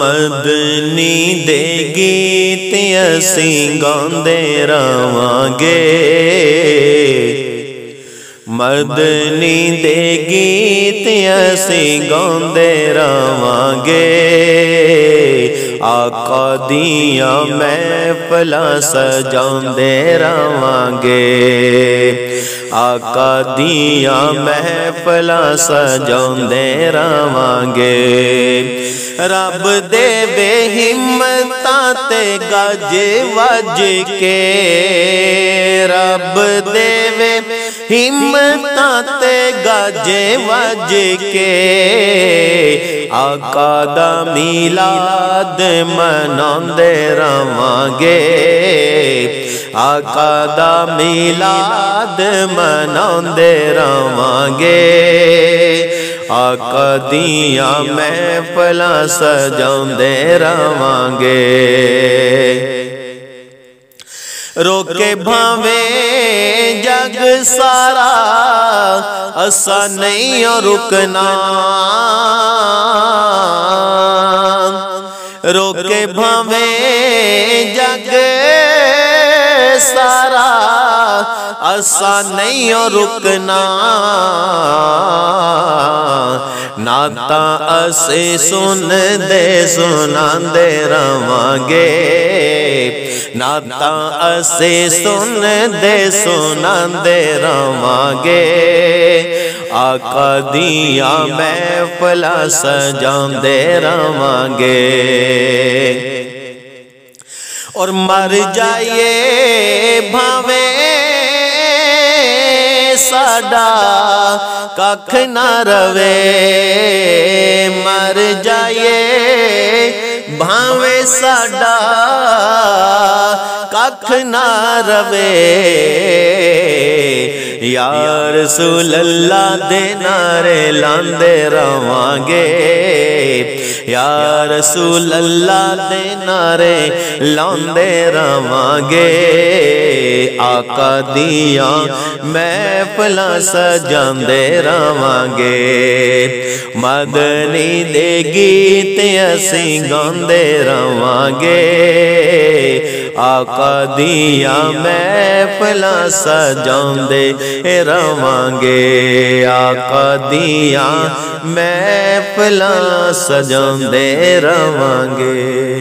مدنی دے گیت اسی گاندے رہواںگے، مدنی دے گیت اسی گاندے رہواںگے، آقا دیاں محفلاں سجاندے رہواںگے، آقا دیاں محفلاں سجاندے رہواںگے۔ رب دے بے ہمتاں تے گج وج کے، رب دے بے ہمتاں تے گج وج کے، آقا دا میلاد مناندے رہواںگے، آقا دا میلاد مناندے رہواںگے، آقا دیاں محفلاں سجاندے رہواںگے۔ روکے بھاویں جگ سارا اسا نہیں رکنا، روکے بھاویں جگ سارا اسا نہیں رکنا، نعتاں اسے سن دے سناندے رہواںگے، نعتاں اسے سن دے سناندے رہواںگے، آقا دیاں محفلاں سجاندے رہواںگے۔ اور مر جائیے بھاویں ساڈا ککھ نہ روے، مر جائیے بھاویں ساڈا ککھ نہ روے، یا رسول اللہ دے نعرے لاندے رہواںگے، یا رسول اللہ دے نعرے لاندے رہواںگے، آقا دیاں محفلاں سجاندے رہواںگے، مدنی دے گیت اسی گاندے رہواںگے، آقا دیاں محفلاں سجاندے رہواںگے، آقا دیاں محفلاں سجاندے رہواںگے۔